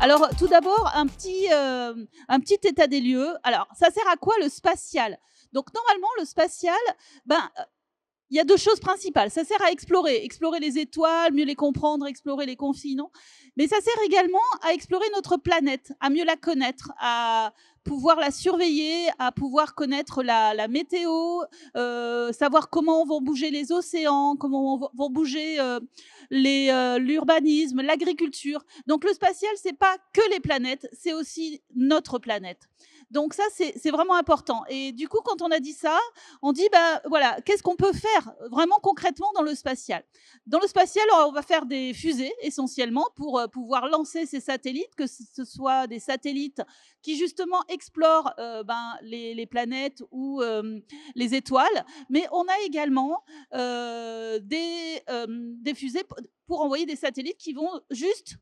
Alors, tout d'abord, un petit état des lieux. Alors, ça sert à quoi le spatial? Donc, normalement, le spatial, ben, il y a 2 choses principales. Ça sert à explorer les étoiles, mieux les comprendre, explorer les continents, mais ça sert également à explorer notre planète, à mieux la connaître, à pouvoir la surveiller, à pouvoir connaître la météo, savoir comment vont bouger les océans, comment vont bouger, l'urbanisme, l'agriculture. Donc le spatial, c'est pas que les planètes, c'est aussi notre planète. Donc ça, c'est vraiment important et du coup, quand on a dit ça, on dit, bah, voilà, qu'est-ce qu'on peut faire vraiment concrètement dans le spatial? Dans le spatial, on va faire des fusées essentiellement pour pouvoir lancer ces satellites, que ce soit des satellites qui justement explorent ben, les planètes ou les étoiles, mais on a également des fusées pour envoyer des satellites qui vont juste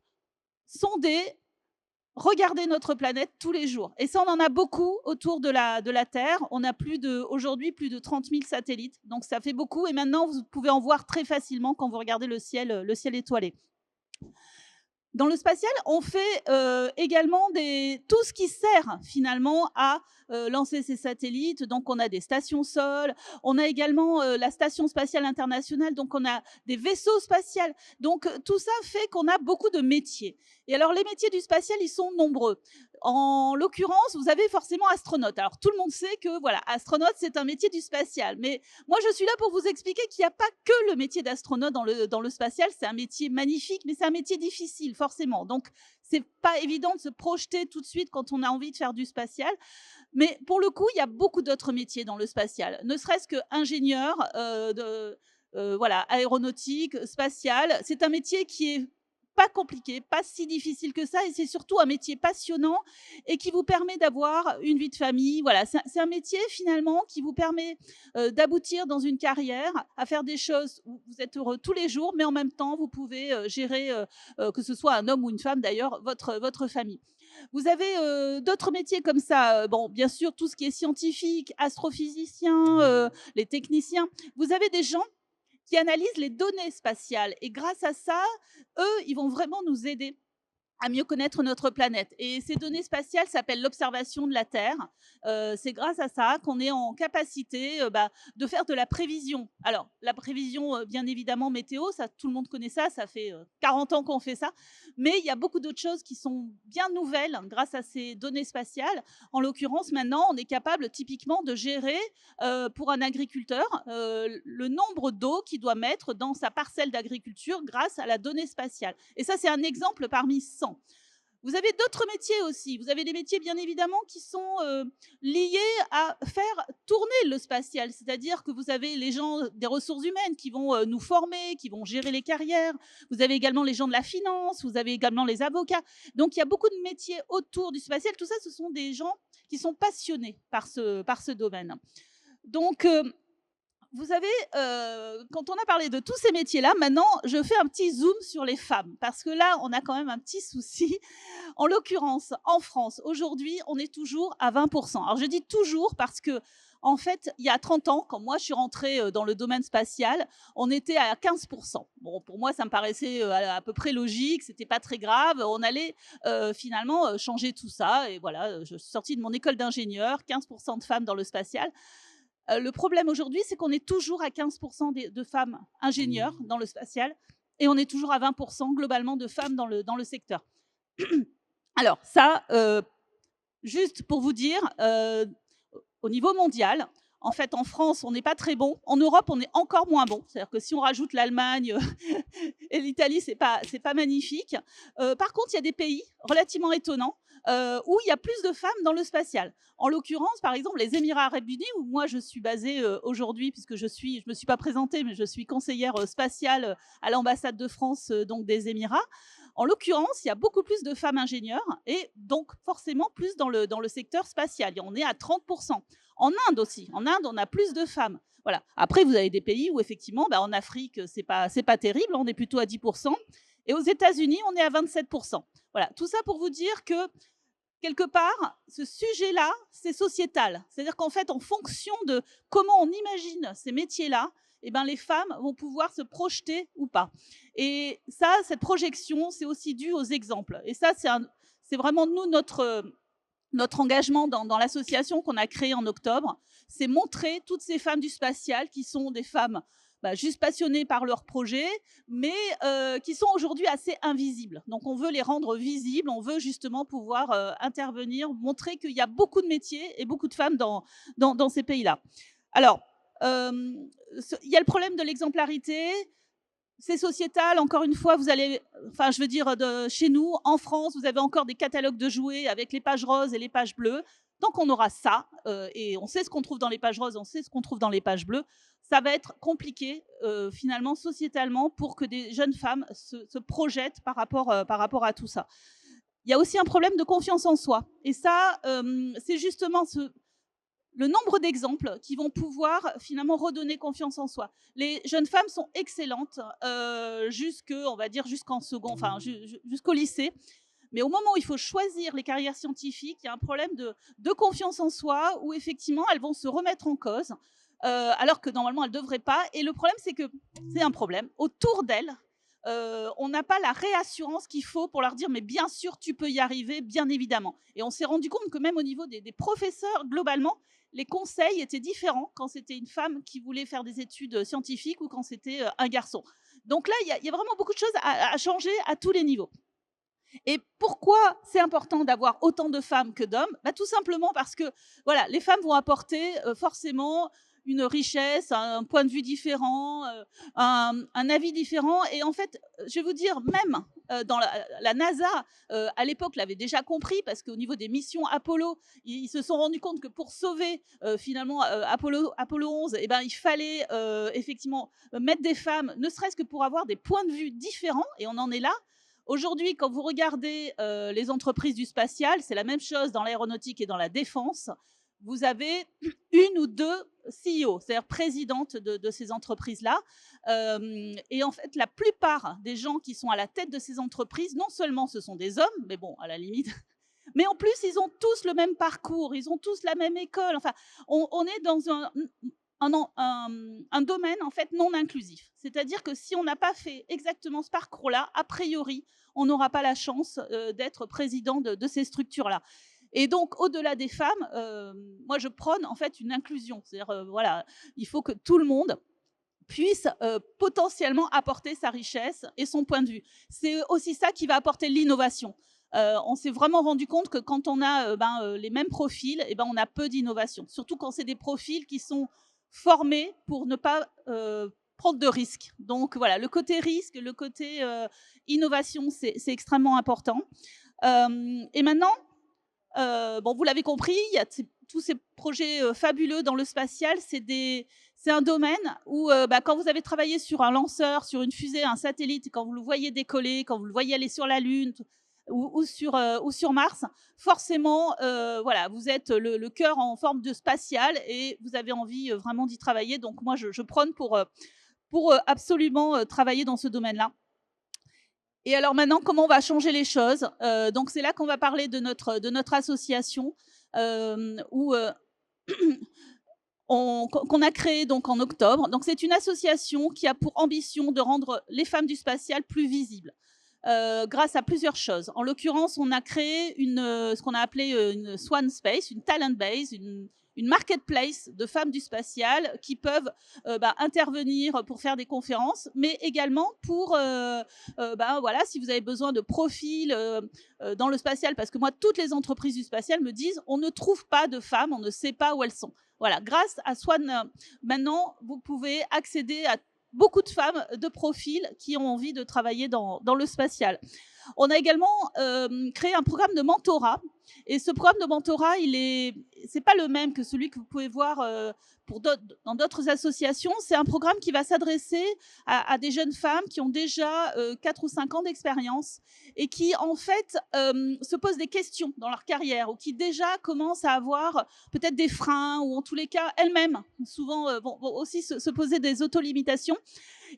sonder, regarder notre planète tous les jours. Et ça, on en a beaucoup autour de la Terre. On a aujourd'hui plus de 30 000 satellites. Donc, ça fait beaucoup. Et maintenant, vous pouvez en voir très facilement quand vous regardez le ciel étoilé. Dans le spatial, on fait également tout ce qui sert finalement à lancer ces satellites. Donc, on a des stations sol, on a également la Station spatiale internationale, donc on a des vaisseaux spatials. Donc, tout ça fait qu'on a beaucoup de métiers. Et alors, les métiers du spatial, ils sont nombreux. En l'occurrence, vous avez forcément astronaute. Alors, tout le monde sait que, voilà, astronaute, c'est un métier du spatial. Mais moi, je suis là pour vous expliquer qu'il n'y a pas que le métier d'astronaute dans le spatial. C'est un métier magnifique, mais c'est un métier difficile, forcément. Donc, c'est pas évident de se projeter tout de suite quand on a envie de faire du spatial. Mais pour le coup, il y a beaucoup d'autres métiers dans le spatial. Ne serait-ce qu'ingénieur, voilà, aéronautique, spatial. C'est un métier qui est pas compliqué, pas si difficile que ça, et c'est surtout un métier passionnant et qui vous permet d'avoir une vie de famille. Voilà, c'est un métier finalement qui vous permet d'aboutir dans une carrière, à faire des choses où vous êtes heureux tous les jours, mais en même temps, vous pouvez gérer, que ce soit un homme ou une femme d'ailleurs, votre famille. Vous avez d'autres métiers comme ça, bon, bien sûr, tout ce qui est scientifique, astrophysicien, les techniciens. Vous avez des gens qui analysent les données spatiales et grâce à ça, eux, ils vont vraiment nous aider à mieux connaître notre planète. Et ces données spatiales s'appellent l'observation de la Terre. C'est grâce à ça qu'on est en capacité bah, de faire de la prévision. Alors, la prévision, bien évidemment, météo, ça, tout le monde connaît ça, ça fait 40 ans qu'on fait ça. Mais il y a beaucoup d'autres choses qui sont bien nouvelles grâce à ces données spatiales. En l'occurrence, maintenant, on est capable typiquement de gérer pour un agriculteur le nombre d'eau qu'il doit mettre dans sa parcelle d'agriculture grâce à la donnée spatiale. Et ça, c'est un exemple parmi 100. Vous avez d'autres métiers aussi. Vous avez des métiers, bien évidemment, qui sont liés à faire tourner le spatial. C'est-à-dire que vous avez les gens des ressources humaines qui vont nous former, qui vont gérer les carrières. Vous avez également les gens de la finance. Vous avez également les avocats. Donc, il y a beaucoup de métiers autour du spatial. Tout ça, ce sont des gens qui sont passionnés par ce domaine. Donc, vous avez, quand on a parlé de tous ces métiers-là, maintenant, je fais un petit zoom sur les femmes, parce que là, on a quand même un petit souci. En l'occurrence, en France, aujourd'hui, on est toujours à 20%. Alors, je dis toujours parce que, en fait, il y a 30 ans, quand moi je suis rentrée dans le domaine spatial, on était à 15%. Bon, pour moi, ça me paraissait à peu près logique, c'était pas très grave. On allait finalement changer tout ça. Et voilà, je suis sortie de mon école d'ingénieur, 15% de femmes dans le spatial. Le problème aujourd'hui, c'est qu'on est toujours à 15% de femmes ingénieurs dans le spatial et on est toujours à 20% globalement de femmes dans le secteur. Alors ça, juste pour vous dire, au niveau mondial, en fait, en France, on n'est pas très bon. En Europe, on est encore moins bon. C'est-à-dire que si on rajoute l'Allemagne et l'Italie, c'est pas magnifique. Par contre, il y a des pays relativement étonnants où il y a plus de femmes dans le spatial. En l'occurrence, par exemple, les Émirats arabes unis, où moi je suis basée aujourd'hui, puisque je me suis pas présentée, mais je suis conseillère spatiale à l'ambassade de France donc des Émirats. En l'occurrence, il y a beaucoup plus de femmes ingénieurs et donc forcément plus dans le secteur spatial. Et on est à 30%. En Inde aussi. En Inde, on a plus de femmes. Voilà. Après, vous avez des pays où effectivement, bah, en Afrique, c'est pas terrible. On est plutôt à 10%. Et aux États-Unis, on est à 27%. Voilà. Tout ça pour vous dire que quelque part, ce sujet-là, c'est sociétal. C'est-à-dire qu'en fait, en fonction de comment on imagine ces métiers-là, eh ben, les femmes vont pouvoir se projeter ou pas. Et ça, cette projection, c'est aussi dû aux exemples. Et ça, c'est vraiment nous, notre engagement dans l'association qu'on a créée en octobre, c'est montrer toutes ces femmes du spatial qui sont des femmes juste passionnées par leur projet, mais qui sont aujourd'hui assez invisibles. Donc on veut les rendre visibles, on veut justement pouvoir intervenir, montrer qu'il y a beaucoup de métiers et beaucoup de femmes dans ces pays-là. Alors, il y a le problème de l'exemplarité. C'est sociétal, encore une fois, vous allez, enfin, je veux dire, chez nous, en France, vous avez encore des catalogues de jouets avec les pages roses et les pages bleues. Tant qu'on aura ça, et on sait ce qu'on trouve dans les pages roses, on sait ce qu'on trouve dans les pages bleues, ça va être compliqué, finalement, sociétalement, pour que des jeunes femmes se projettent par rapport à tout ça. Il y a aussi un problème de confiance en soi. Et ça, c'est justement le nombre d'exemples qui vont pouvoir finalement redonner confiance en soi. Les jeunes femmes sont excellentes on va dire jusqu'en second, enfin jusqu'au lycée. Mais au moment où il faut choisir les carrières scientifiques, il y a un problème de confiance en soi où effectivement elles vont se remettre en cause alors que normalement elles ne devraient pas. Et le problème, c'est que c'est un problème. Autour d'elles, on n'a pas la réassurance qu'il faut pour leur dire mais bien sûr tu peux y arriver, bien évidemment. Et on s'est rendu compte que même au niveau des professeurs, globalement, les conseils étaient différents quand c'était une femme qui voulait faire des études scientifiques ou quand c'était un garçon. Donc là, il y a vraiment beaucoup de choses à changer à tous les niveaux. Et pourquoi c'est important d'avoir autant de femmes que d'hommes? Tout simplement parce que voilà, les femmes vont apporter forcément une richesse, un point de vue différent, un avis différent. Et en fait, je vais vous dire, même dans la NASA, à l'époque, l'avait déjà compris, parce qu'au niveau des missions Apollo, ils se sont rendus compte que pour sauver finalement Apollo 11, eh ben, il fallait effectivement mettre des femmes, ne serait-ce que pour avoir des points de vue différents. Et on en est là. Aujourd'hui, quand vous regardez les entreprises du spatial, c'est la même chose dans l'aéronautique et dans la défense. Vous avez une ou deux CEO, c'est-à-dire présidentes de ces entreprises-là. Et en fait, la plupart des gens qui sont à la tête de ces entreprises, non seulement ce sont des hommes, mais bon, à la limite, mais en plus, ils ont tous le même parcours, ils ont tous la même école. Enfin, on est dans un domaine en fait non inclusif. C'est-à-dire que si on n'a pas fait exactement ce parcours-là, a priori, on n'aura pas la chance d'être président de ces structures-là. Et donc, au-delà des femmes, moi, je prône en fait une inclusion. C'est-à-dire, voilà, il faut que tout le monde puisse potentiellement apporter sa richesse et son point de vue. C'est aussi ça qui va apporter l'innovation. On s'est vraiment rendu compte que quand on a les mêmes profils, on a peu d'innovation. Surtout quand c'est des profils qui sont formés pour ne pas prendre de risques. Donc voilà, le côté risque, le côté innovation, c'est extrêmement important. Et maintenant, vous l'avez compris, il y a tous ces projets fabuleux dans le spatial. C'est un domaine où, quand vous avez travaillé sur un lanceur, sur une fusée, un satellite, quand vous le voyez décoller, quand vous le voyez aller sur la Lune ou sur Mars, forcément, voilà, vous êtes le cœur en forme de spatial et vous avez envie vraiment d'y travailler. Donc moi, je prône pour absolument travailler dans ce domaine-là. Et alors maintenant, comment on va changer les choses? Donc c'est là qu'on va parler de notre association qu'on a créée donc en octobre. Donc c'est une association qui a pour ambition de rendre les femmes du spatial plus visibles. Grâce à plusieurs choses. En l'occurrence, on a créé ce qu'on a appelé une Swan Space, une talent base, une marketplace de femmes du spatial qui peuvent intervenir pour faire des conférences, mais également pour, voilà, si vous avez besoin de profils dans le spatial, parce que moi, toutes les entreprises du spatial me disent on ne trouve pas de femmes, on ne sait pas où elles sont. Voilà, grâce à Swan, maintenant, vous pouvez accéder à beaucoup de femmes de profil qui ont envie de travailler dans le spatial. On a également créé un programme de mentorat. Et ce programme de mentorat, c'est pas le même que celui que vous pouvez voir dans d'autres associations. C'est un programme qui va s'adresser à des jeunes femmes qui ont déjà 4 ou 5 ans d'expérience et qui, en fait, se posent des questions dans leur carrière ou qui déjà commencent à avoir peut-être des freins ou en tous les cas, elles-mêmes, souvent, vont aussi se poser des autolimitations.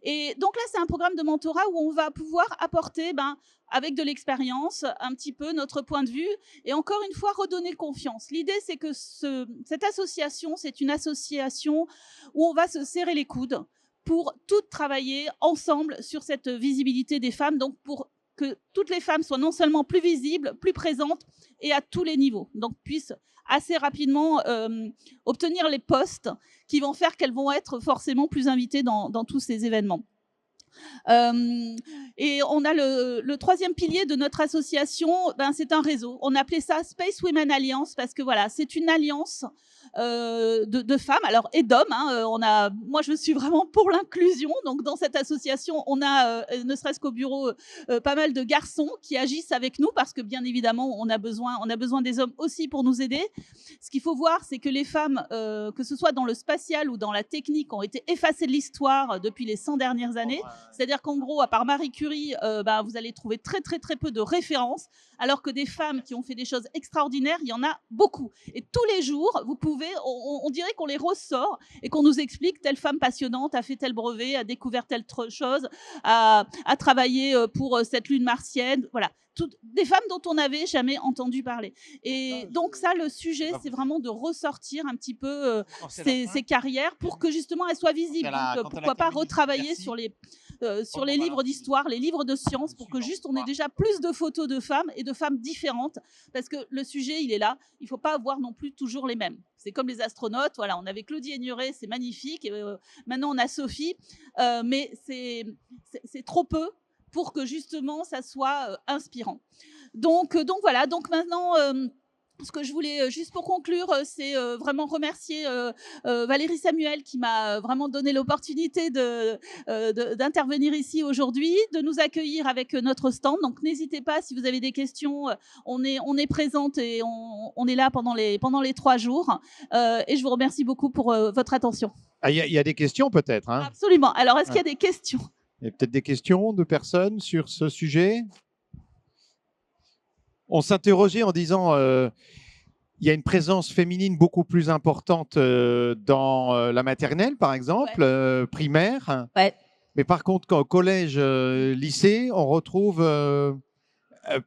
Et donc là, c'est un programme de mentorat où on va pouvoir apporter, avec de l'expérience, un petit peu notre point de vue et encore une fois, redonner confiance. L'idée, c'est que cette association, c'est une association où on va se serrer les coudes pour toutes travailler ensemble sur cette visibilité des femmes, donc pour que toutes les femmes soient non seulement plus visibles, plus présentes et à tous les niveaux, donc puissent assez rapidement obtenir les postes qui vont faire qu'elles vont être forcément plus invitées dans tous ces événements. Et on a le troisième pilier de notre association, c'est un réseau. On appelait ça Space Women Alliance parce que voilà, c'est une alliance de femmes, alors et d'hommes. Moi, je suis vraiment pour l'inclusion. Donc, dans cette association, on a, ne serait-ce qu'au bureau, pas mal de garçons qui agissent avec nous parce que, bien évidemment, on a besoin des hommes aussi pour nous aider. Ce qu'il faut voir, c'est que les femmes, que ce soit dans le spatial ou dans la technique, ont été effacées de l'histoire depuis les 100 dernières années. C'est-à-dire qu'en gros, à part Marie Curie, vous allez trouver très, très, très peu de références, alors que des femmes qui ont fait des choses extraordinaires, il y en a beaucoup. Et tous les jours, vous pouvez, on dirait qu'on les ressort et qu'on nous explique telle femme passionnante a fait tel brevet, a découvert telle chose, a travaillé pour cette lune martienne. Voilà. Des femmes dont on n'avait jamais entendu parler. Et donc ça, le sujet, c'est vraiment de ressortir un petit peu ces carrières pour que justement elles soient visibles. Donc, pourquoi pas retravailler sur les livres d'histoire, les livres de sciences, pour que juste on ait déjà plus de photos de femmes et de femmes différentes, parce que le sujet, il est là. Il ne faut pas avoir non plus toujours les mêmes. C'est comme les astronautes. Voilà, on avait Claudie Aigneret, c'est magnifique. Et, maintenant, on a Sophie, mais c'est trop peu pour que justement ça soit inspirant. Donc voilà, donc maintenant, ce que je voulais, juste pour conclure, c'est vraiment remercier Valérie Samuel qui m'a vraiment donné l'opportunité d'intervenir ici aujourd'hui, de nous accueillir avec notre stand. Donc n'hésitez pas, si vous avez des questions, on est présente et on est là pendant les 3 jours. Et je vous remercie beaucoup pour votre attention. Il y a des questions peut-être, hein? Absolument. Alors, est-ce qu'il y a des questions? Il y a peut-être des questions de personnes sur ce sujet. On s'interrogeait en disant il y a une présence féminine beaucoup plus importante dans la maternelle, par exemple, primaire. Ouais. Mais par contre, au collège, lycée, on retrouve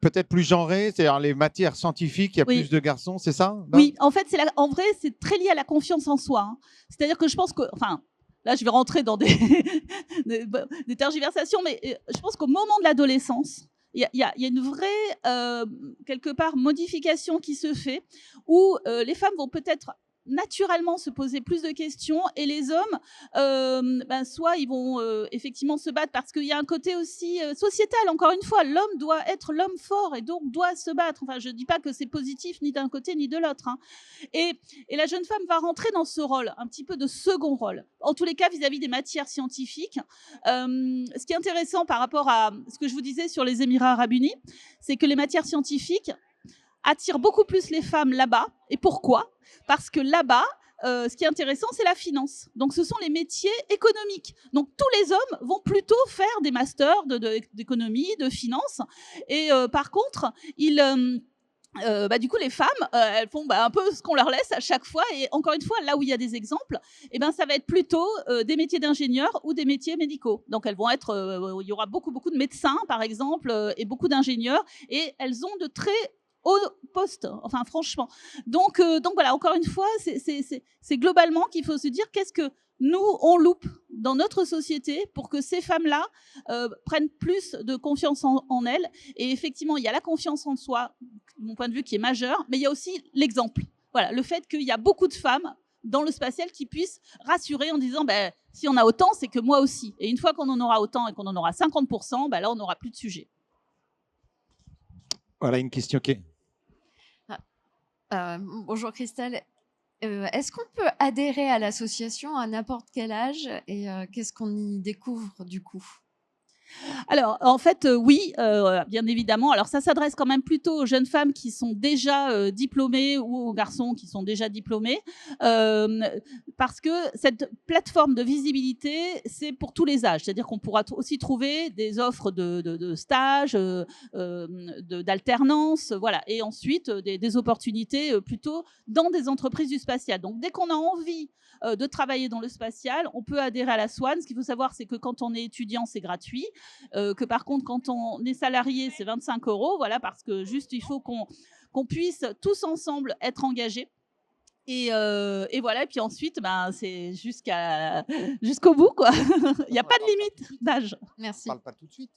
peut-être plus genré, c'est-à-dire les matières scientifiques, il y a plus de garçons, c'est ça? Oui, en fait, en vrai, c'est très lié à la confiance en soi. Hein. C'est-à-dire que je pense que... Là, je vais rentrer dans des tergiversations, mais je pense qu'au moment de l'adolescence, il y a une vraie, quelque part, modification qui se fait où les femmes vont peut-être naturellement se poser plus de questions et les hommes, soit ils vont effectivement se battre parce qu'il y a un côté aussi sociétal. Encore une fois, l'homme doit être l'homme fort et donc doit se battre. Enfin, je ne dis pas que c'est positif ni d'un côté ni de l'autre. Hein. Et la jeune femme va rentrer dans ce rôle, un petit peu de second rôle. En tous les cas, vis-à-vis des matières scientifiques. Ce qui est intéressant par rapport à ce que je vous disais sur les Émirats arabes unis, c'est que les matières scientifiques attirent beaucoup plus les femmes là-bas. Et pourquoi ? Parce que là-bas, ce qui est intéressant, c'est la finance. Donc, ce sont les métiers économiques. Donc, tous les hommes vont plutôt faire des masters d'économie, de finance. Et par contre, du coup, les femmes, elles font un peu ce qu'on leur laisse à chaque fois. Et encore une fois, là où il y a des exemples, ça va être plutôt des métiers d'ingénieurs ou des métiers médicaux. Donc, elles vont être, il y aura beaucoup de médecins, par exemple, et beaucoup d'ingénieurs. Et elles ont de très au poste, enfin franchement. Donc voilà, encore une fois, c'est globalement qu'il faut se dire qu'est-ce que nous, on loupe dans notre société pour que ces femmes-là prennent plus de confiance en elles. Et effectivement, il y a la confiance en soi, de mon point de vue, qui est majeure, mais il y a aussi l'exemple. Voilà, le fait qu'il y a beaucoup de femmes dans le spatial qui puissent rassurer en disant si on a autant, c'est que moi aussi. Et une fois qu'on en aura autant et qu'on en aura 50%, là, on n'aura plus de sujet. Voilà une question qui est... Bonjour Christelle. Est-ce qu'on peut adhérer à l'association à n'importe quel âge et qu'est-ce qu'on y découvre du coup ? Alors, en fait, oui, bien évidemment. Alors, ça s'adresse quand même plutôt aux jeunes femmes qui sont déjà diplômées ou aux garçons qui sont déjà diplômés, parce que cette plateforme de visibilité, c'est pour tous les âges. C'est-à-dire qu'on pourra aussi trouver des offres de stages, d'alternance, voilà, et ensuite des opportunités plutôt dans des entreprises du spatial. Donc, dès qu'on a envie de travailler dans le spatial, on peut adhérer à la Swan. Ce qu'il faut savoir, c'est que quand on est étudiant, c'est gratuit. Que par contre, quand on est salarié, c'est 25 €. Voilà, parce que juste, il faut qu'on puisse tous ensemble être engagés. Et voilà, et puis ensuite, c'est jusqu'au bout, quoi. Il n'y a pas de limite d'âge. Merci. On ne parle pas tout de suite.